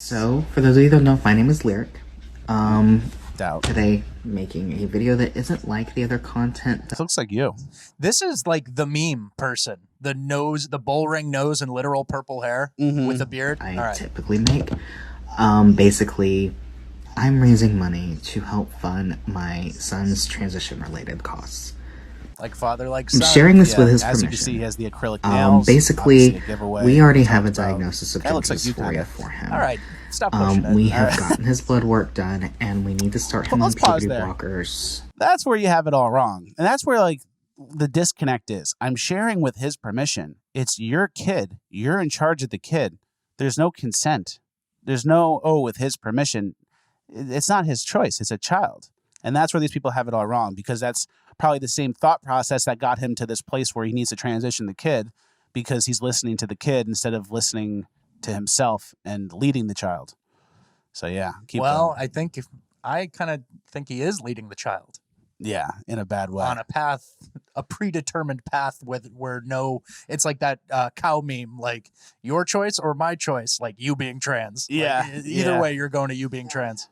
So, for those of you that don't know, my name is Lyric. Doubt. Today, making a video that isn't like the other content. This looks like you. This is like the meme person. The nose, the bull ring nose and literal purple hair with a beard. I typically make. Basically, I'm raising money to help fund my son's transition-related costs. Like father, like son. I'm sharing this with his As permission. you can see, he has the acrylic nails. Basically, Obviously a giveaway. we already We have a talked about. diagnosis of Kinda looks like gender you dysphoria kinda. for him. All right, stop pushing it. We All have right. gotten his blood work done, and we need to start him Well, on let's pause puberty there. blockers. That's where you have it all wrong. And that's where like the disconnect is. I'm sharing with his permission. It's your kid. You're in charge of the kid. There's no consent. There's no, with his permission. It's not his choice. It's a child. And that's where these people have it all wrong, because that's probably the same thought process that got him to this place where he needs to transition the kid, because he's listening to the kid instead of listening to himself and leading the child. So yeah, keep Well, going. I kind of think he is leading the child Yeah, in a bad way. on a path, a predetermined path where no, it's like that cow meme, like your choice or my choice, like you being trans. Yeah, Like, either yeah. way, you're going to you being trans.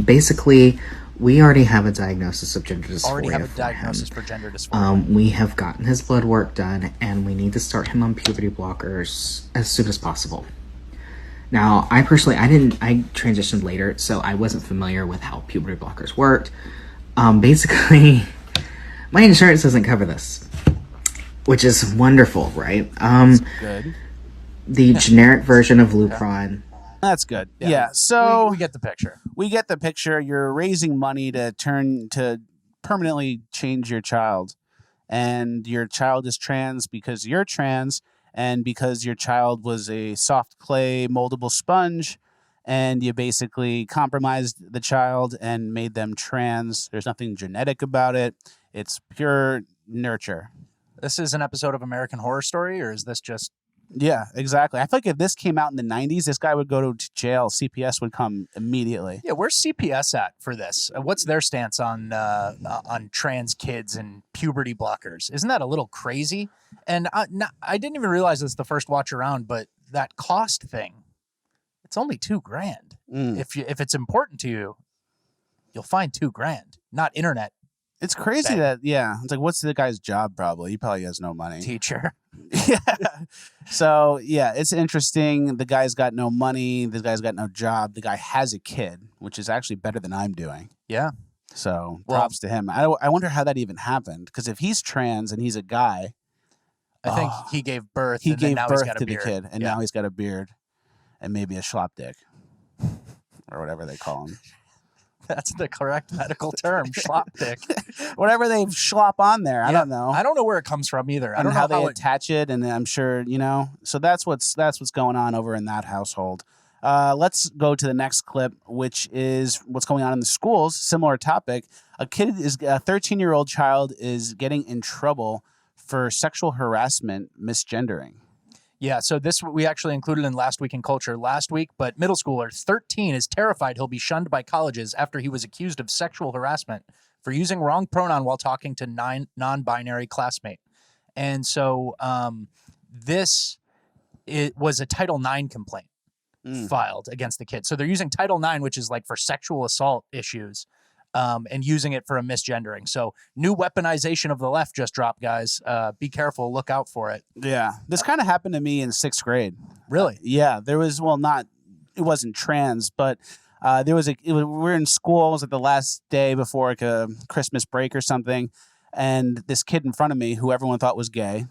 Basically, we already have a diagnosis of gender dysphoria Already have a for diagnosis him. for gender dysphoria. We have gotten his blood work done, and we need to start him on puberty blockers as soon as possible. Now, I transitioned later, so I wasn't familiar with how puberty blockers worked. Basically, my insurance doesn't cover this, which is wonderful, right? Good. The generic version of Lupron. That's good. Yeah. So we get the picture. we get the picture. You're raising money to permanently change your child, and your child is trans because you're trans, and because your child was a soft clay moldable sponge, and you basically compromised the child and made them trans. There's nothing genetic about it. It's pure nurture. This is an episode of American Horror Story, or is this just Yeah, exactly. I feel like if this came out in the 90s, this guy would go to jail. CPS would come immediately. Yeah, where's CPS at for this? What's their stance on trans kids and puberty blockers? Isn't that a little crazy? And I didn't even realize this the first watch around, but that cost thing, it's only $2,000. If it's important to you, you'll find $2,000. Not internet It's crazy Bang. that, yeah. It's like, what's the guy's job probably? He probably has no money. teacher. Yeah. So, yeah, it's interesting. The guy's got no money. The guy's got no job. The guy has a kid, which is actually better than I'm doing. Yeah. So, Well- props to him. I wonder how that even happened. Because if he's trans and he's a guy, I think Oh. he gave birth. he and then gave now he's birth got a to the beard. kid, and Yeah. now he's got a beard and maybe a schlop dick or whatever they call him. That's the correct medical term, schlop dick. Whatever they schlop on there. I Yeah, don't know. I don't know where it comes from either. I And don't know how they it, attach it, and I'm sure So that's what's going on over in that household. Let's go to the next clip, which is what's going on in the schools. Similar topic. A 13-year-old child is getting in trouble for sexual harassment, misgendering. Yeah, so this we actually included in Last Week in Culture last week, but middle schooler 13 is terrified he'll be shunned by colleges after he was accused of sexual harassment for using wrong pronoun while talking to non-binary classmate. And so it was a Title IX complaint filed against the kid. So they're using Title IX, which is like for sexual assault issues, and using it for a misgendering. So new weaponization of the left just dropped, guys. Be careful. Look out for it. Yeah, this kind of happened to me in 6th grade. Really? Yeah, there was it wasn't trans, but we were in school. It was like the last day before like a Christmas break or something, and this kid in front of me, who everyone thought was gay,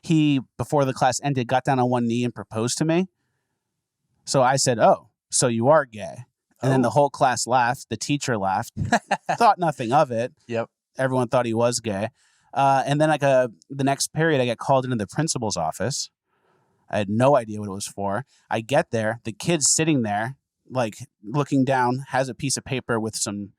he before the class ended got down on one knee and proposed to me. So I said, "Oh, so you are gay?" And then the whole class laughed. The teacher laughed, thought nothing of it. Yep. Everyone thought he was gay. And then the next period, I get called into the principal's office. I had no idea what it was for. I get there, the kid's sitting there, like looking down, has a piece of paper with some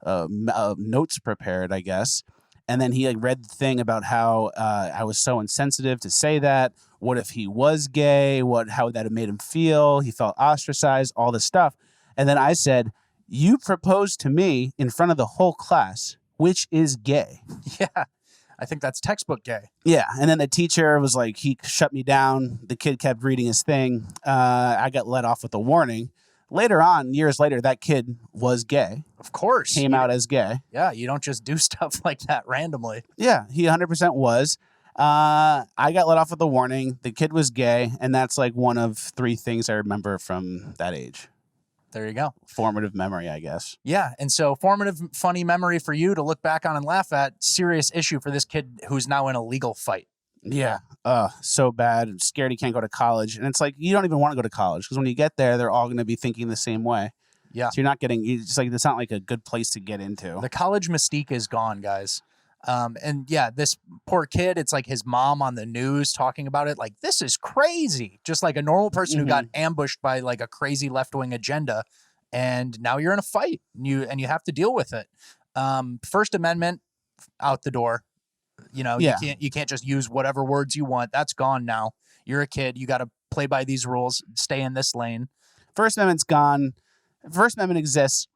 notes prepared, I guess. And then he read the thing about how I was so insensitive to say that. What if he was gay? How that made him feel? He felt ostracized, all this stuff. And then I said, "You proposed to me in front of the whole class, which is gay." Yeah. I think that's textbook gay. Yeah, and then the teacher was like, he shut me down. The kid kept reading his thing. I got let off with a warning. Later on, years later, that kid was gay. Of course. Came out as gay. Yeah, you don't just do stuff like that randomly. Yeah, he 100% was. I got let off with a warning. The kid was gay, and that's like one of 3 things I remember from that age. There you go. Formative memory, I guess. Yeah, and so formative, funny memory for you to look back on and laugh at. Serious issue for this kid who's now in a legal fight. Yeah. So bad. I'm scared he can't go to college. And it's like, you don't even want to go to college because when you get there, they're all going to be thinking the same way. Yeah. So you're not getting, it's like, it's not like a good place to get into. The college mystique is gone, guys. And yeah, this poor kid, it's like his mom on the news talking about it. Like, this is crazy. Just like a normal person who got ambushed by like a crazy left-wing agenda. And now you're in a fight and you have to deal with it. First Amendment out the door. You know, you can't just use whatever words you want. That's gone now. You're a kid. You got to play by these rules. Stay in this lane. First Amendment's gone. First Amendment exists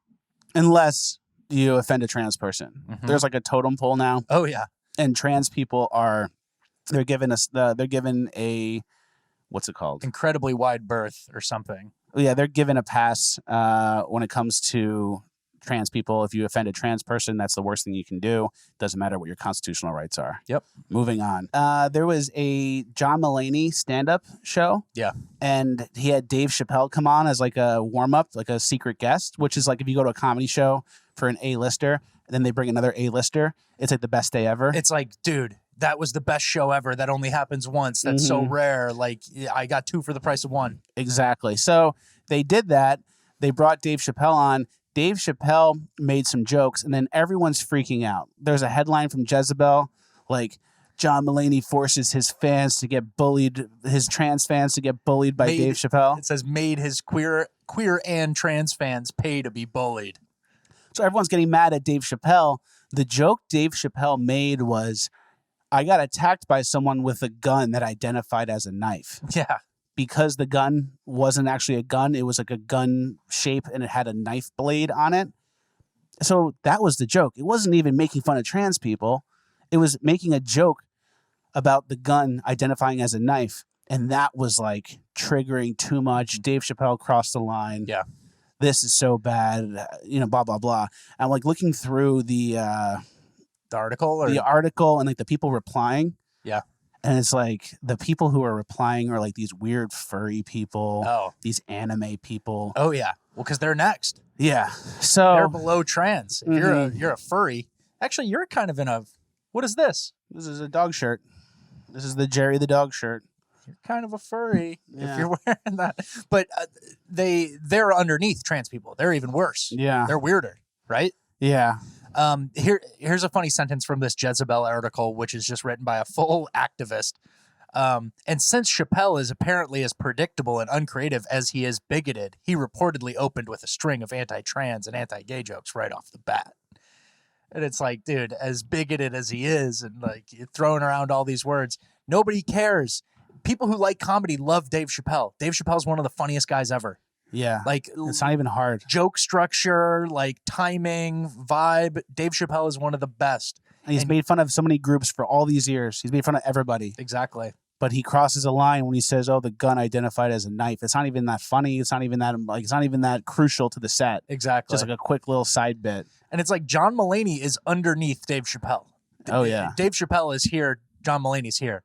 unless you offend a trans person. There's like a totem pole now. Oh yeah. And trans people they're given a what's it called? Incredibly wide berth or something. Yeah, they're given a pass when it comes to trans people. If you offend a trans person, that's the worst thing you can do. Doesn't matter what your constitutional rights are. Yep. Moving on. There was a John Mulaney stand-up show. Yeah. And he had Dave Chappelle come on as like a warm-up, like a secret guest, which is like if you go to a comedy show for an A-lister, and then they bring another A-lister, it's like the best day ever. It's like, dude, that was the best show ever. That only happens once. That's so rare. Like, I got 2 for the price of 1. Exactly. So they did that. They brought Dave Chappelle on. Dave Chappelle made some jokes, and then everyone's freaking out. There's a headline from Jezebel, like, John Mulaney forces his fans to get bullied, his trans fans to get bullied by Dave Chappelle. It says made his queer and trans fans pay to be bullied. So everyone's getting mad at Dave Chappelle. The joke Dave Chappelle made was, I got attacked by someone with a gun that identified as a knife. Yeah. Because the gun wasn't actually a gun, it was like a gun shape and it had a knife blade on it. So that was the joke. It wasn't even making fun of trans people. It was making a joke about the gun identifying as a knife. And that was like triggering too much. Dave Chappelle crossed the line. Yeah. This is so bad, blah, blah, blah. I'm like looking through the article and like the people replying. Yeah. And it's like the people who are replying are like these weird furry people, these anime people. Oh yeah. Well, because they're next. Yeah. So they're below trans. If you're a furry, actually you're kind of in a, what is this? This is a dog shirt. This is the Jerry the dog shirt. You're kind of a furry if you're wearing that. But they're underneath trans people. They're even worse. Yeah. They're weirder, right? Yeah. Here's a funny sentence from this Jezebel article, which is just written by a full activist. And since Chappelle is apparently as predictable and uncreative as he is bigoted, he reportedly opened with a string of anti-trans and anti-gay jokes right off the bat. And it's like, dude, as bigoted as he is and like throwing around all these words, nobody cares. People who like comedy love Dave Chappelle. Dave Chappelle's one of the funniest guys ever. Yeah. Like, it's not even hard. Joke structure, like timing, vibe. Dave Chappelle is one of the best. And he's made fun of so many groups for all these years. He's made fun of everybody. Exactly. But he crosses a line when he says, "Oh, the gun identified as a knife." It's not even that funny. It's not even that crucial to the set. Exactly. Just like a quick little side bit. And it's like John Mulaney is underneath Dave Chappelle. Oh yeah. Dave Chappelle is here. John Mulaney's here.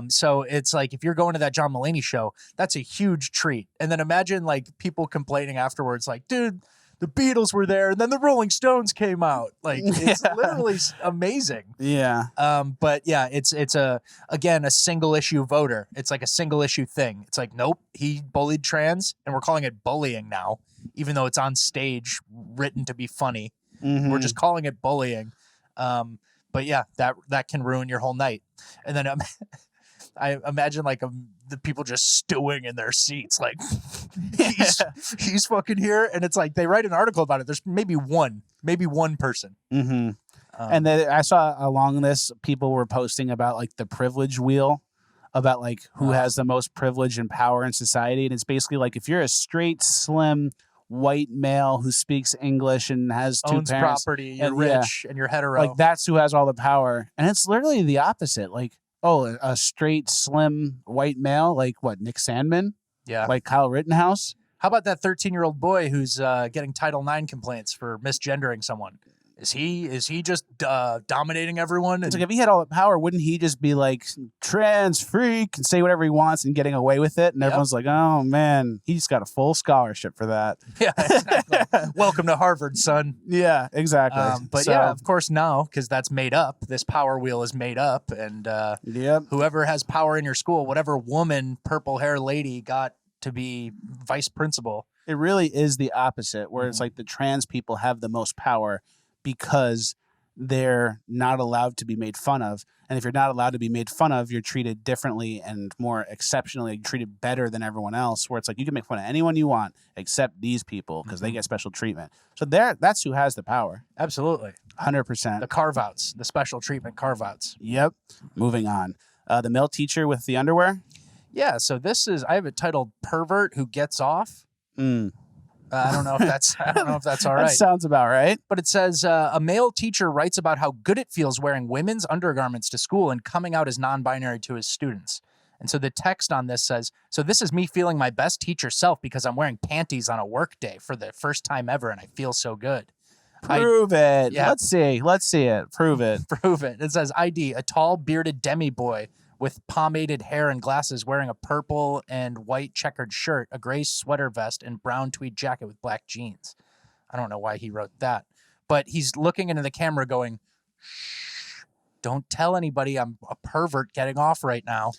So it's like, if you're going to that John Mulaney show, that's a huge treat. And then imagine like people complaining afterwards, like, dude, the Beatles were there and then the Rolling Stones came out. Like, it's literally amazing. Yeah. But yeah, it's again, a single issue voter. It's like a single issue thing. It's like, nope, he bullied trans and we're calling it bullying now, even though it's on stage written to be funny. We're just calling it bullying. But yeah, that can ruin your whole night. And then I imagine like the people just stewing in their seats, like he's fucking here, and it's like they write an article about it. There's maybe one person. And then I saw along this, people were posting about like the privilege wheel, about like who has the most privilege and power in society, and it's basically like if you're a straight, slim, white male who speaks English and has two Owns parents. property, you're and, yeah, rich, and you're hetero. like that's who has all the power. And it's literally the opposite. Like, oh, a straight, slim white male, like what, Nick Sandman? Yeah. Like Kyle Rittenhouse? How about that 13-year-old boy who's getting Title IX complaints for misgendering someone? Is he just dominating everyone? It's like if he had all the power, wouldn't he just be like trans freak and say whatever he wants and getting away with it? And everyone's like, oh man, he just got a full scholarship for that. Yeah, exactly. Welcome to Harvard, son. Yeah, exactly. But yeah, of course, no, because that's made up. This power wheel is made up, and whoever has power in your school, whatever woman, purple hair lady got to be vice principal. It really is the opposite, where it's like the trans people have the most power because they're not allowed to be made fun of. And if you're not allowed to be made fun of, you're treated differently and more exceptionally, you're treated better than everyone else, where it's like you can make fun of anyone you want except these people because they get special treatment. So that's who has the power. Absolutely. 100%. The carve-outs, the special treatment carve-outs. Yep. Moving on. The male teacher with the underwear? Yeah, so I have it titled Pervert Who Gets Off. I don't know if that's all right. That sounds about right. But it says a male teacher writes about how good it feels wearing women's undergarments to school and coming out as non-binary to his students. And so the text on this says, so this is me feeling my best teacher self because I'm wearing panties on a work day for the first time ever and I feel so good. Prove it. Yeah. Let's see it. Prove it. Prove it. It says ID, a tall bearded demi boy with pomaded hair and glasses wearing a purple and white checkered shirt, a gray sweater vest, and brown tweed jacket with black jeans. I don't know why he wrote that. But he's looking into the camera going, shh, don't tell anybody I'm a pervert getting off right now.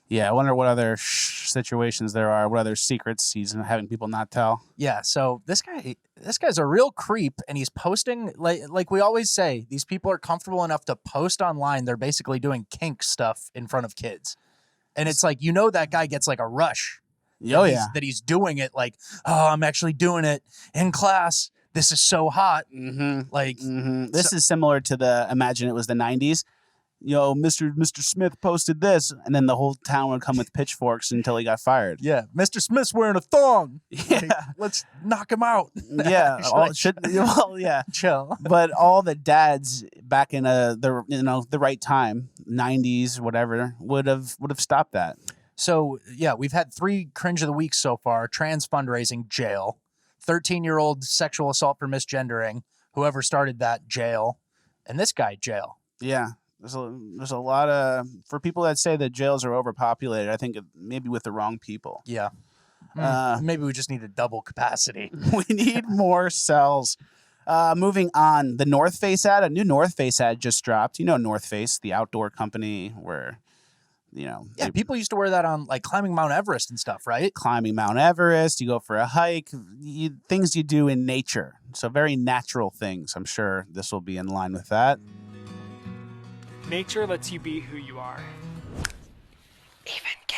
Yeah, I wonder what other situations there are, what other secrets he's having people not tell. Yeah, so this guy's a real creep, and he's posting, like we always say, these people are comfortable enough to post online. They're basically doing kink stuff in front of kids. And it's like, that guy gets like a rush. Oh, yeah. That he's doing it like, oh, I'm actually doing it in class. This is so hot. This is similar to imagine it was the 90s. Mr. Smith posted this, and then the whole town would come with pitchforks until he got fired. Yeah, Mr. Smith's wearing a thong. Yeah, like, let's knock him out. Yeah, chill. But all the dads back in the right time, 90s, whatever, would have stopped that. So yeah, we've had 3 cringe of the week so far: trans fundraising, jail; 13-year-old sexual assault for misgendering, whoever started that, jail; and this guy, jail. Yeah. There's a lot of, for people that say that jails are overpopulated, I think maybe with the wrong people. Yeah. Maybe we just need a double capacity. We need more cells. Moving on, the North Face ad, a new North Face ad just dropped. North Face, the outdoor company where, Yeah, people used to wear that on like climbing Mount Everest and stuff, right? Climbing Mount Everest, you go for a hike, things you do in nature. So very natural things. I'm sure this will be in line with that. Nature lets you be who you are. Even gay.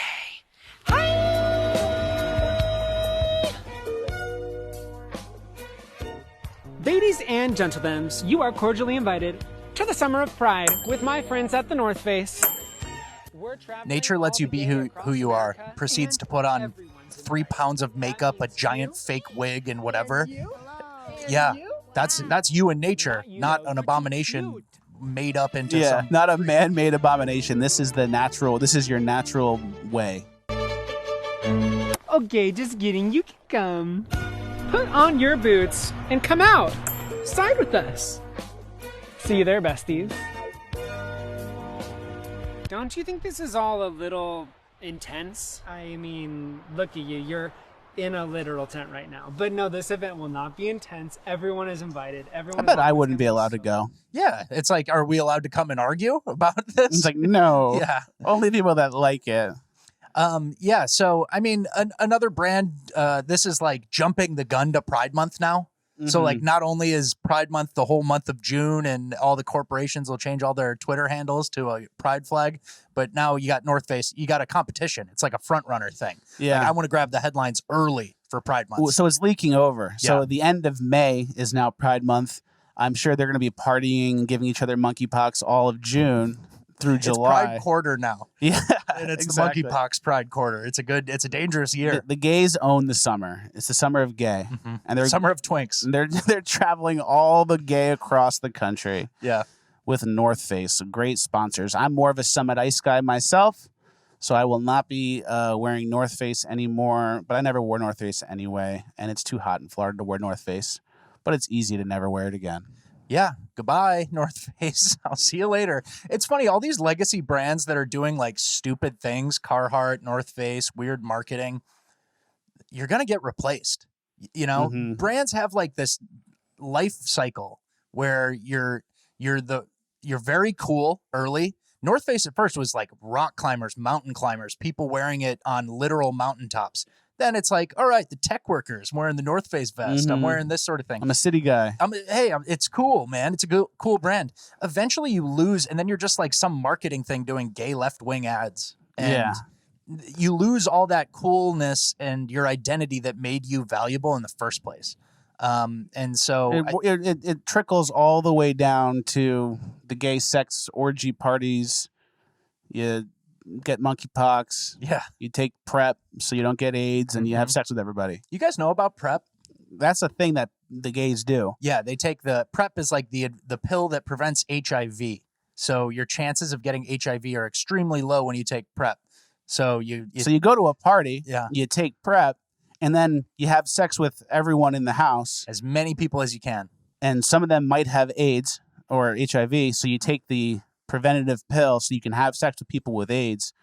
Ladies and gentlemen, you are cordially invited to the Summer of Pride with my friends at the North Face. Nature lets you be who you are. Proceeds to put on 3 pounds of makeup, a giant fake wig, and whatever. Yeah, that's you in nature, not an abomination made up into some... not a man-made abomination. This is your natural way. Okay, just kidding. You can come. Put on your boots and come out. Side with us. See you there, besties. Don't you think this is all a little intense? I mean, look at you. You're in a literal tent right now. But no, this event will not be intense. Everyone is invited. I bet I wouldn't be allowed to go. Yeah, it's like, are we allowed to come and argue about this? It's like, no. Yeah. Only people that like it. Yeah, so, I mean, another brand, this is like jumping the gun to Pride Month now. Mm-hmm. So, like, not only is Pride Month the whole month of June and all the corporations will change all their Twitter handles to a pride flag, but now you got North Face, you got a competition. It's like a front runner thing. Yeah. Like, I want to grab the headlines early for Pride Month. So it's leaking over. Yeah. So the end of May is now Pride Month. I'm sure they're going to be partying, giving each other monkeypox all of June through It's July. Pride Quarter now. Yeah, And it's exactly. the monkeypox Pride Quarter. It's a dangerous year. The gays own the summer. It's the summer of gay, and they're Summer of Twinks. they're traveling all the gay across the country Yeah. with North Face, some great sponsors. I'm more of a Summit Ice guy myself, so I will not be wearing North Face anymore. But I never wore North Face anyway, and it's too hot in Florida to wear North Face. But it's easy to never wear it again. Yeah. Goodbye, North Face. I'll see you later. It's funny, all these legacy brands that are doing like stupid things, Carhartt, North Face, weird marketing, you're going to get replaced. You know, brands have like this life cycle where you're very cool early. North Face at first was like rock climbers, mountain climbers, people wearing it on literal mountaintops. Then it's like, all right, the tech workers wearing the North Face vest. I'm wearing this sort of thing. I'm a city guy. It's cool, man. It's a cool brand. Eventually you lose, and then you're just like some marketing thing doing gay left-wing ads. And you lose all that coolness and your identity that made you valuable in the first place. And so it trickles all the way down to the gay sex orgy parties. You get monkeypox. Yeah. You take PrEP so you don't get AIDS, and you have sex with everybody. You guys know about PrEP? That's a thing that the gays do. Yeah, they take the PrEP is like the pill that prevents HIV. So your chances of getting HIV are extremely low when you take PrEP. So you go to a party, Yeah. you take PrEP, and then you have sex with everyone in the house, as many people as you can. and some of them might have AIDS or HIV, so you take the preventative pill so you can have sex with people with AIDS.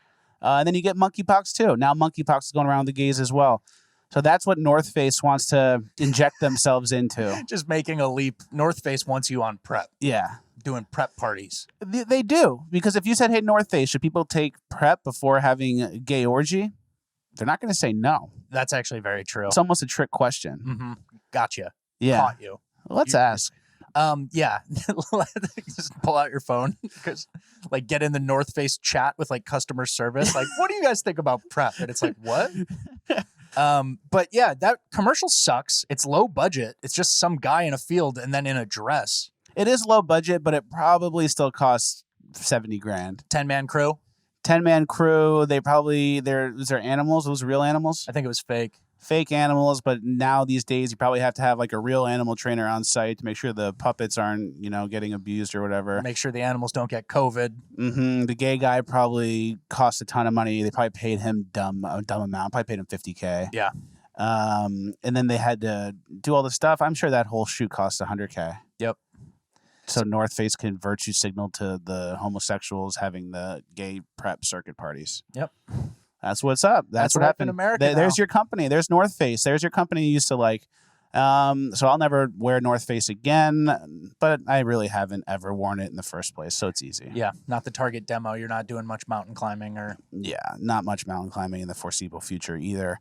And then you get monkeypox too. Now monkeypox is going around the gays as well. So that's what North Face wants to inject themselves into. Just making a leap. North Face wants you on PrEP, Yeah. doing PrEP parties. They do. Because if you said, hey, North Face, should people take PrEP before having a gay orgy? They're not going to say no. That's actually very true. It's almost a trick question. Mm-hmm. Gotcha. Yeah. Caught you. Let's ask. Yeah. Just pull out your phone, because like get in the North Face chat with like customer service. Like, what do you guys think about PrEP? And it's like, what? But yeah, that commercial sucks. It's low budget. It's just some guy in a field and then in a dress. It is low budget, but it probably still costs 70 grand. 10-man crew. 10-man crew. Is there animals? Those real animals? I think it was fake. Fake animals, but now these days you probably have to have like a real animal trainer on site to make sure the puppets aren't, getting abused or whatever. Make sure the animals don't get COVID. The gay guy probably cost a ton of money. They probably paid him a dumb amount. Probably paid him $50K. Yeah. And then they had to do all this stuff. I'm sure that whole shoot cost $100K. Yep. So North Face can virtue signal to the homosexuals having the gay PrEP circuit parties. Yep. That's what's up. That's what life happened. in America There's now. your company. There's North Face. There's your company you used to like. So I'll never wear North Face again, but I really haven't ever worn it in the first place, so it's easy. Yeah. Not the target demo. You're not doing much mountain climbing or. Yeah, not much mountain climbing in the foreseeable future either.